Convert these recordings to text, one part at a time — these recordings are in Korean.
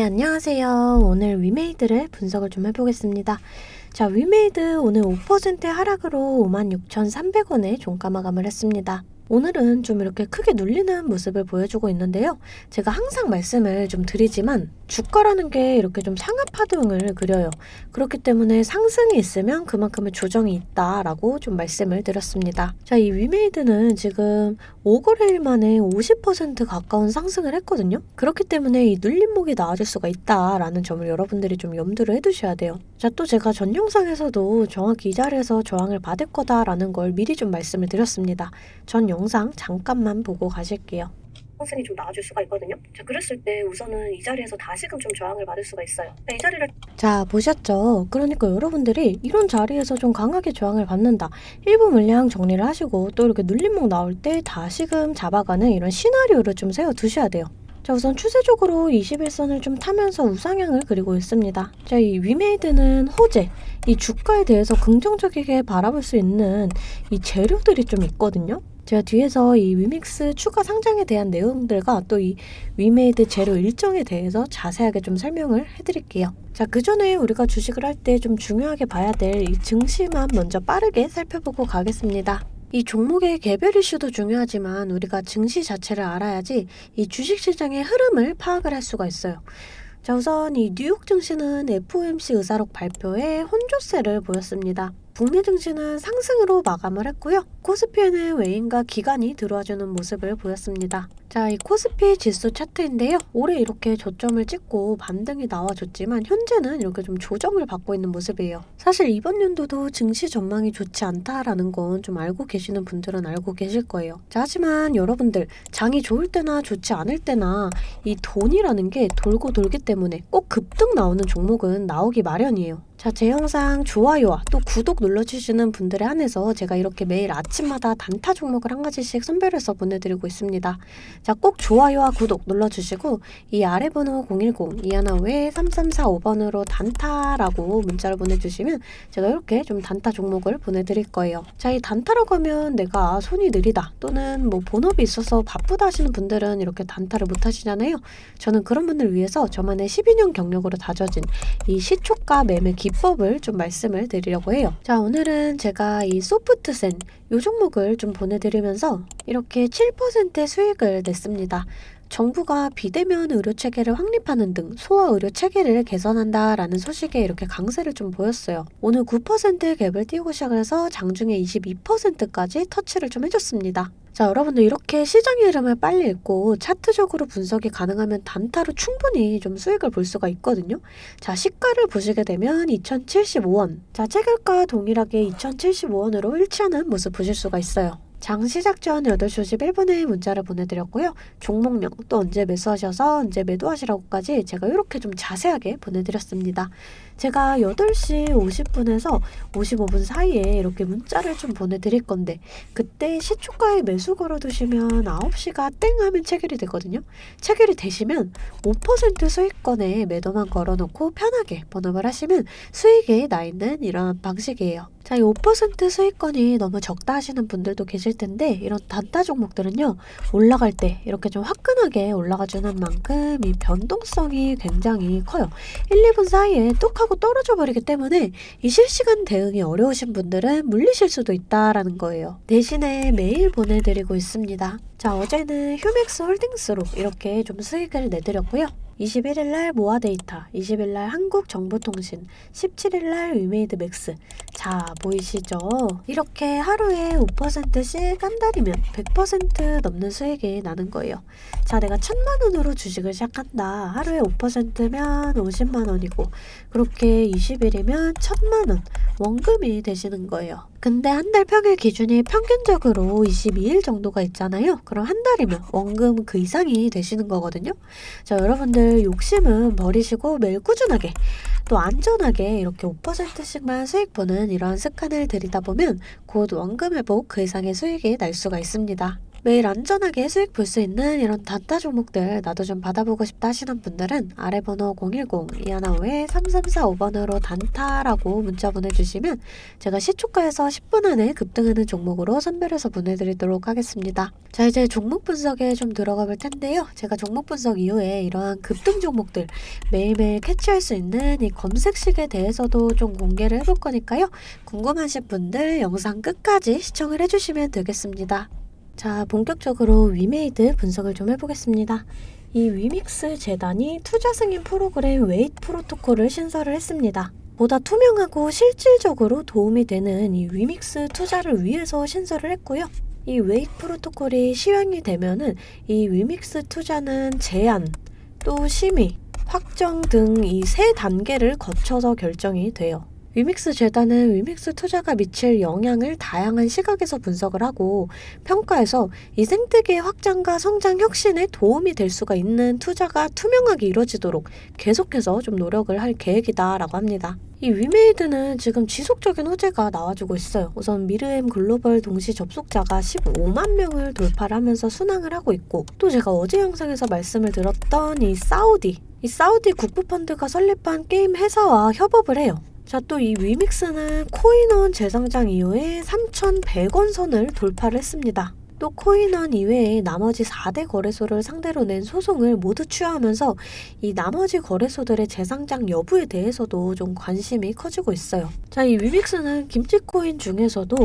네, 안녕하세요. 오늘 위메이드를 분석을 좀 해보겠습니다. 자, 위메이드 오늘 5% 하락으로 56,300원에 종가 마감을 했습니다. 오늘은 좀 이렇게 크게 눌리는 모습을 보여주고 있는데요. 제가 항상 말씀을 좀 드리지만 주가라는 게 이렇게 좀 상하파동을 그려요. 그렇기 때문에 상승이 있으면 그만큼의 조정이 있다라고 좀 말씀을 드렸습니다. 자, 이 위메이드는 지금 5거래일 만에 50% 가까운 상승을 했거든요. 그렇기 때문에 이 눌림목이 나와줄 수가 있다라는 점을 여러분들이 좀 염두를 해두셔야 돼요. 자, 또 제가 전 영상에서도 정확히 이 자리에서 저항을 받을 거다라는 걸 미리 좀 말씀을 드렸습니다. 전 영상 잠깐만 보고 가실게요. 상승이 좀 나와줄 수가 있거든요. 자, 그랬을 때 우선은 이 자리에서 다시금 좀 저항을 받을 수가 있어요. 이 자리를 자, 보셨죠? 그러니까 여러분들이 이런 자리에서 좀 강하게 저항을 받는다. 일부 물량 정리를 하시고 또 이렇게 눌림목 나올 때 다시금 잡아가는 이런 시나리오를 좀 세워두셔야 돼요. 자, 우선 추세적으로 21선을 좀 타면서 우상향을 그리고 있습니다. 자, 이 위메이드는 호재, 이 주가에 대해서 긍정적이게 바라볼 수 있는 이 재료들이 좀 있거든요. 제가 뒤에서 이 위믹스 추가 상장에 대한 내용들과 또 이 위메이드 재료 일정에 대해서 자세하게 좀 설명을 해드릴게요. 자, 그 전에 우리가 주식을 할 때 좀 중요하게 봐야 될 이 증시만 먼저 빠르게 살펴보고 가겠습니다. 이 종목의 개별 이슈도 중요하지만 우리가 증시 자체를 알아야지 이 주식시장의 흐름을 파악을 할 수가 있어요. 자, 우선 이 뉴욕 증시는 FOMC 의사록 발표에 혼조세를 보였습니다. 국내 증시는 상승으로 마감을 했고요. 코스피에는 외인과 기관이 들어와주는 모습을 보였습니다. 자, 이 코스피 지수 차트인데요. 올해 이렇게 저점을 찍고 반등이 나와줬지만 현재는 이렇게 좀 조정을 받고 있는 모습이에요. 사실 이번 연도도 증시 전망이 좋지 않다라는 건 좀 알고 계시는 분들은 알고 계실 거예요. 자, 하지만 여러분들 장이 좋을 때나 좋지 않을 때나 이 돈이라는 게 돌고 돌기 때문에 꼭 급등 나오는 종목은 나오기 마련이에요. 자, 제 영상 좋아요와 또 구독 눌러주시는 분들에 한해서 제가 이렇게 매일 아침마다 단타 종목을 한 가지씩 선별해서 보내드리고 있습니다. 자, 꼭 좋아요와 구독 눌러주시고 이 아래 번호 010-2152-3345번으로 단타라고 문자를 보내주시면 제가 이렇게 좀 단타 종목을 보내드릴 거예요. 자, 이 단타라고 하면 내가 손이 느리다 또는 뭐 본업이 있어서 바쁘다 하시는 분들은 이렇게 단타를 못 하시잖아요. 저는 그런 분들 위해서 저만의 12년 경력으로 다져진 이 시초가 매매 기법을 좀 말씀을 드리려고 해요. 자, 오늘은 제가 이 소프트센 이 종목을 좀 보내드리면서 이렇게 7%의 수익을 냈습니다. 정부가 비대면 의료 체계를 확립하는 등 소아 의료 체계를 개선한다라는 소식에 이렇게 강세를 좀 보였어요. 오늘 9%의 갭을 띄우고 시작을 해서 장중에 22%까지 터치를 좀 해줬습니다. 자, 여러분들 이렇게 시장의 흐름을 빨리 읽고 차트적으로 분석이 가능하면 단타로 충분히 좀 수익을 볼 수가 있거든요. 자, 시가를 보시게 되면 2,075원. 자, 체결가 동일하게 2,075원으로 일치하는 모습 보실 수가 있어요. 장 시작 전 8시 51분에 문자를 보내드렸고요. 종목명 또 언제 매수하셔서 언제 매도하시라고까지 제가 이렇게 좀 자세하게 보내드렸습니다. 제가 8시 50분에서 55분 사이에 이렇게 문자를 좀 보내드릴 건데 그때 시초가에 매수 걸어두시면 9시가 땡 하면 체결이 되거든요. 체결이 되시면 5% 수익권에 매도만 걸어놓고 편하게 번업을 하시면 수익이 나 있는 이런 방식이에요. 자, 이 5% 수익권이 너무 적다 하시는 분들도 계실 텐데 이런 단타 종목들은요, 올라갈 때 이렇게 좀 화끈하게 올라가주는 만큼 이 변동성이 굉장히 커요. 1, 2분 사이에 뚝 하고 떨어져 버리기 때문에 이 실시간 대응이 어려우신 분들은 물리실 수도 있다라는 거예요. 대신에 매일 보내드리고 있습니다. 자, 어제는 휴맥스 홀딩스로 이렇게 좀 수익을 내드렸고요. 21일날 모아데이터, 20일날 한국정보통신, 17일날 위메이드 맥스. 자, 보이시죠? 이렇게 하루에 5%씩 한 달이면 100% 넘는 수익이 나는 거예요. 자, 내가 1,000만원으로 주식을 시작한다. 하루에 5%면 50만원이고 그렇게 20일이면 1,000만원 원금이 되시는 거예요. 근데 한 달 평일 기준이 평균적으로 22일 정도가 있잖아요. 그럼 한 달이면 원금 그 이상이 되시는 거거든요. 자, 여러분들 욕심은 버리시고 매일 꾸준하게 또 안전하게 이렇게 5%씩만 수익 보는 이러한 습관을 들이다 보면 곧 원금 회복 그 이상의 수익이 날 수가 있습니다. 매일 안전하게 수익 볼 수 있는 이런 단타 종목들 나도 좀 받아보고 싶다 하시는 분들은 아래 번호 010-215-3345번으로 단타라고 문자 보내주시면 제가 시초가에서 10분 안에 급등하는 종목으로 선별해서 보내드리도록 하겠습니다. 자, 이제 종목 분석에 좀 들어가 볼 텐데요. 제가 종목 분석 이후에 이러한 급등 종목들 매일매일 캐치할 수 있는 이 검색식에 대해서도 좀 공개를 해볼 거니까요. 궁금하신 분들 영상 끝까지 시청을 해주시면 되겠습니다. 자, 본격적으로 위메이드 분석을 좀 해보겠습니다. 이 위믹스 재단이 투자 승인 프로그램 웨이트 프로토콜을 신설을 했습니다. 보다 투명하고 실질적으로 도움이 되는 이 위믹스 투자를 위해서 신설을 했고요. 이 웨이트 프로토콜이 시행이 되면은 이 위믹스 투자는 제안, 또 심의, 확정 등 이 세 단계를 거쳐서 결정이 돼요. 위믹스 재단은 위믹스 투자가 미칠 영향을 다양한 시각에서 분석을 하고 평가해서 이 생태계의 확장과 성장 혁신에 도움이 될 수가 있는 투자가 투명하게 이루어지도록 계속해서 좀 노력을 할 계획이다라고 합니다. 이 위메이드는 지금 지속적인 호재가 나와주고 있어요. 우선 미르엠 글로벌 동시 접속자가 15만 명을 돌파를 하면서 순항을 하고 있고, 또 제가 어제 영상에서 말씀을 드렸던 이 사우디 국부펀드가 설립한 게임 회사와 협업을 해요. 자, 또 이 위믹스는 코인원 재상장 이후에 3,100원 선을 돌파를 했습니다. 또 코인원 이외에 나머지 4대 거래소를 상대로 낸 소송을 모두 취하하면서 이 나머지 거래소들의 재상장 여부에 대해서도 좀 관심이 커지고 있어요. 자, 이 위믹스는 김치코인 중에서도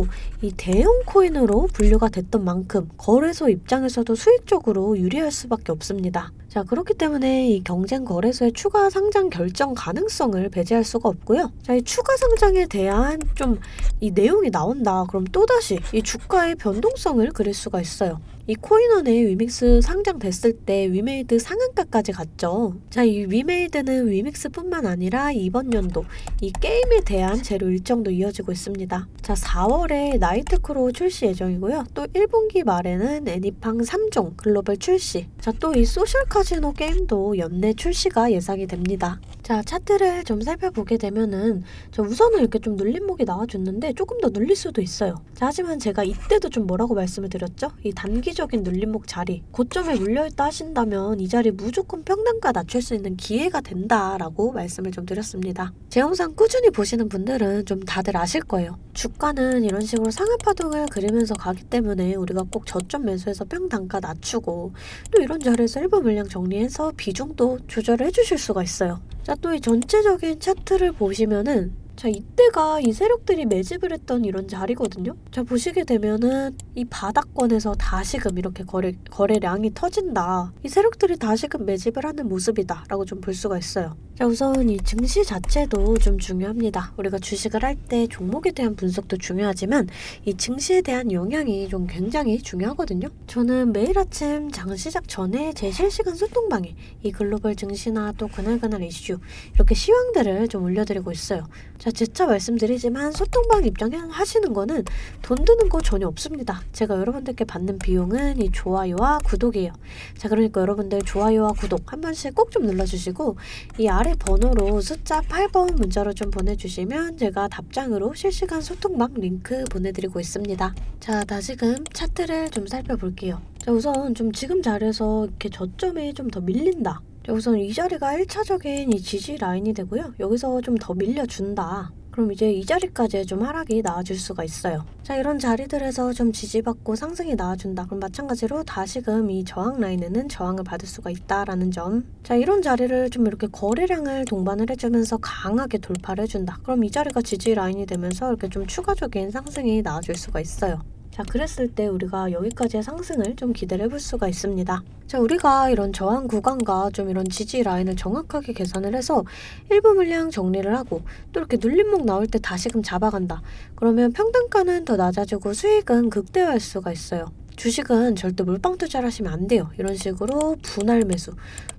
이 대형 코인으로 분류가 됐던 만큼 거래소 입장에서도 수익적으로 유리할 수밖에 없습니다. 자, 그렇기 때문에 이 경쟁 거래소의 추가 상장 결정 가능성을 배제할 수가 없고요. 자, 이 추가 상장에 대한 좀 이 내용이 나온다. 그럼 또다시 이 주가의 변동성을 그릴 수가 있어요. 이 코인원에 위믹스 상장됐을 때 위메이드 상한가까지 갔죠. 자, 이 위메이드는 위믹스뿐만 아니라 이번 연도 이 게임에 대한 재료 일정도 이어지고 있습니다. 자, 4월에 나이트크로우 출시 예정이고요. 또 1분기 말에는 애니팡 3종 글로벌 출시. 자, 또 이 소셜 카지노 게임도 연내 출시가 예상이 됩니다. 자, 차트를 좀 살펴보게 되면은 자, 우선은 이렇게 좀 눌림목이 나와줬는데 조금 더 눌릴 수도 있어요. 자, 하지만 제가 이때도 좀 뭐라고 말씀을 드렸죠? 이 단기적인 눌림목 자리, 고점에 물려있다 하신다면 이 자리 무조건 평단가 낮출 수 있는 기회가 된다라고 말씀을 좀 드렸습니다. 제 영상 꾸준히 보시는 분들은 좀 다들 아실 거예요. 주가는 이런 식으로 상하파동을 그리면서 가기 때문에 우리가 꼭 저점 매수해서 평단가 낮추고 또 이런 자리에서 일부 물량 정리해서 비중도 조절을 해주실 수가 있어요. 자, 또 이 전체적인 차트를 보시면은 자, 이때가 이 세력들이 매집을 했던 이런 자리거든요. 자, 보시게 되면은 이 바닥권에서 다시금 이렇게 거래량이 터진다. 이 세력들이 다시금 매집을 하는 모습이다 라고 좀 볼 수가 있어요. 자, 우선 이 증시 자체도 좀 중요합니다. 우리가 주식을 할 때 종목에 대한 분석도 중요하지만 이 증시에 대한 영향이 좀 굉장히 중요하거든요. 저는 매일 아침 장 시작 전에 제 실시간 소통방에 이 글로벌 증시나 또 그날 이슈 이렇게 시황들을 좀 올려드리고 있어요. 자, 재차 말씀드리지만 소통방 입장하시는 거는 돈 드는 거 전혀 없습니다. 제가 여러분들께 받는 비용은 이 좋아요와 구독이에요. 자, 그러니까 여러분들 좋아요와 구독 한 번씩 꼭 좀 눌러주시고 이 아래 번호로 숫자 8번 문자로 좀 보내주시면 제가 답장으로 실시간 소통방 링크 보내드리고 있습니다. 자, 다시금 차트를 좀 살펴볼게요. 자, 우선 좀 지금 자리에서 이렇게 저점에 좀 더 밀린다. 우선 이 자리가 1차적인 이 지지 라인이 되고요. 여기서 좀 더 밀려준다. 그럼 이제 이 자리까지 좀 하락이 나와줄 수가 있어요. 자, 이런 자리들에서 좀 지지받고 상승이 나와준다. 그럼 마찬가지로 다시금 이 저항 라인에는 저항을 받을 수가 있다라는 점. 자, 이런 자리를 좀 이렇게 거래량을 동반을 해주면서 강하게 돌파를 해준다. 그럼 이 자리가 지지 라인이 되면서 이렇게 좀 추가적인 상승이 나와줄 수가 있어요. 자, 그랬을 때 우리가 여기까지의 상승을 좀 기대를 해볼 수가 있습니다. 자, 우리가 이런 저항 구간과 좀 이런 지지 라인을 정확하게 계산을 해서 일부 물량 정리를 하고 또 이렇게 눌림목 나올 때 다시금 잡아간다. 그러면 평단가는 더 낮아지고 수익은 극대화할 수가 있어요. 주식은 절대 몰빵 투자를 하시면 안 돼요. 이런 식으로 분할 매수,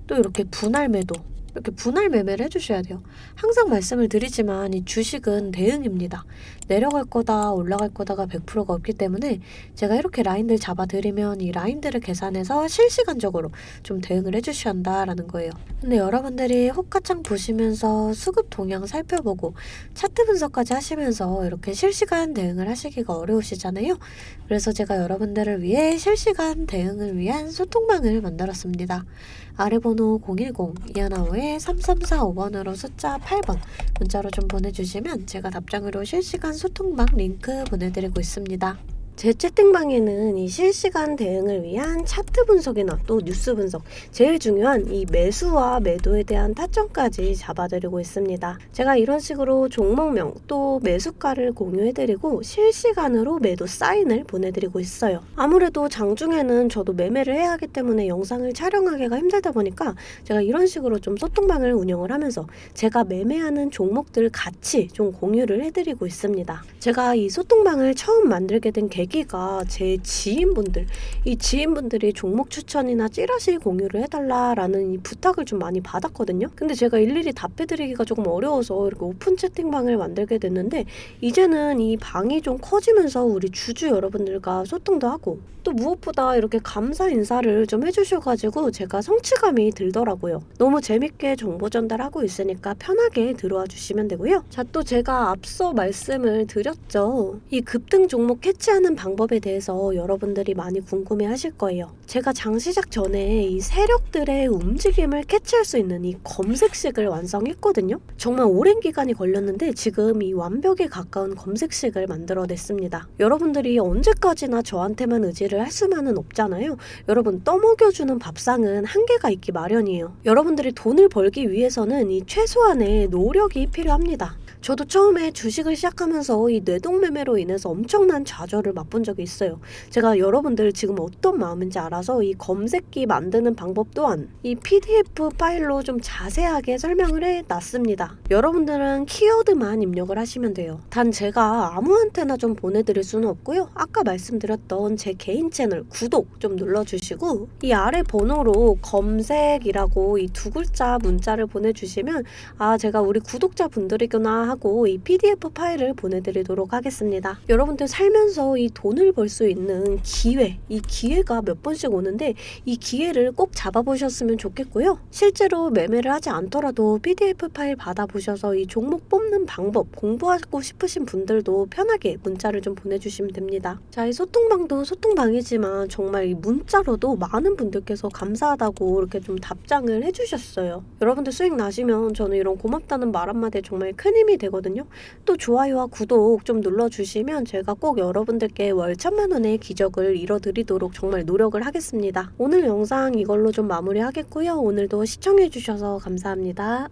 또 이렇게 분할 매도, 이렇게 분할 매매를 해주셔야 돼요. 항상 말씀을 드리지만 이 주식은 대응입니다. 내려갈 거다 올라갈 거다가 100%가 없기 때문에 제가 이렇게 라인들 잡아드리면 이 라인들을 계산해서 실시간적으로 좀 대응을 해주셔야 한다라는 거예요. 근데 여러분들이 호가창 보시면서 수급 동향 살펴보고 차트 분석까지 하시면서 이렇게 실시간 대응을 하시기가 어려우시잖아요. 그래서 제가 여러분들을 위해 실시간 대응을 위한 소통방을 만들었습니다. 아래 번호 010-215-3345번으로 숫자 8번 문자로 좀 보내주시면 제가 답장으로 실시간 소통방 링크 보내드리고 있습니다. 제 채팅방에는 이 실시간 대응을 위한 차트 분석이나 또 뉴스 분석, 제일 중요한 이 매수와 매도에 대한 타점까지 잡아드리고 있습니다. 제가 이런 식으로 종목명 또 매수가를 공유해드리고 실시간으로 매도 사인을 보내드리고 있어요. 아무래도 장중에는 저도 매매를 해야 하기 때문에 영상을 촬영하기가 힘들다 보니까 제가 이런 식으로 좀 소통방을 운영을 하면서 제가 매매하는 종목들 같이 좀 공유를 해드리고 있습니다. 제가 이 소통방을 처음 만들게 된 계기가 제 지인분들, 이 지인분들이 종목 추천이나 찌라시 공유를 해달라라는 이 부탁을 좀 많이 받았거든요. 근데 제가 일일이 답해드리기가 조금 어려워서 이렇게 오픈 채팅방을 만들게 됐는데 이제는 이 방이 좀 커지면서 우리 주주 여러분들과 소통도 하고 또 무엇보다 이렇게 감사 인사를 좀 해주셔가지고 제가 성취감이 들더라고요. 너무 재밌게 정보 전달하고 있으니까 편하게 들어와 주시면 되고요. 자, 또 제가 앞서 말씀을 드렸죠. 이 급등 종목 캐치하는 방법에 대해서 여러분들이 많이 궁금해 하실 거예요. 제가 장 시작 전에 이 세력들의 움직임을 캐치할 수 있는 이 검색식을 완성했거든요. 정말 오랜 기간이 걸렸는데 지금 이 완벽에 가까운 검색식을 만들어냈습니다. 여러분들이 언제까지나 저한테만 의지를 할 수만은 없잖아요. 여러분, 떠먹여주는 밥상은 한계가 있기 마련이에요. 여러분들이 돈을 벌기 위해서는 이 최소한의 노력이 필요합니다. 저도 처음에 주식을 시작하면서 이 뇌동매매로 인해서 엄청난 좌절을 맛본 적이 있어요. 제가 여러분들 지금 어떤 마음인지 알아서 이 검색기 만드는 방법 또한 이 PDF 파일로 좀 자세하게 설명을 해놨습니다. 여러분들은 키워드만 입력을 하시면 돼요. 단 제가 아무한테나 좀 보내드릴 수는 없고요. 아까 말씀드렸던 제 개인 채널 구독 좀 눌러주시고 이 아래 번호로 검색이라고 이 두 글자 문자를 보내주시면 아, 제가 우리 구독자분들이구나 하고 이 PDF 파일을 보내드리도록 하겠습니다. 여러분들 살면서 이 돈을 벌 수 있는 기회, 이 기회가 몇 번씩 오는데 이 기회를 꼭 잡아보셨으면 좋겠고요. 실제로 매매를 하지 않더라도 PDF 파일 받아보셔서 이 종목 뽑는 방법 공부하고 싶으신 분들도 편하게 문자를 좀 보내주시면 됩니다. 자, 이 소통방도 소통방이지만 정말 이 문자로도 많은 분들께서 감사하다고 이렇게 좀 답장을 해주셨어요. 여러분들 수익 나시면 저는 이런 고맙다는 말 한마디에 정말 큰 힘이 되거든요. 또 좋아요와 구독 좀 눌러주시면 제가 꼭 여러분들께 월 1000만 원의 기적을 이뤄드리도록 정말 노력을 하겠습니다. 오늘 영상 이걸로 좀 마무리하겠고요. 오늘도 시청해주셔서 감사합니다.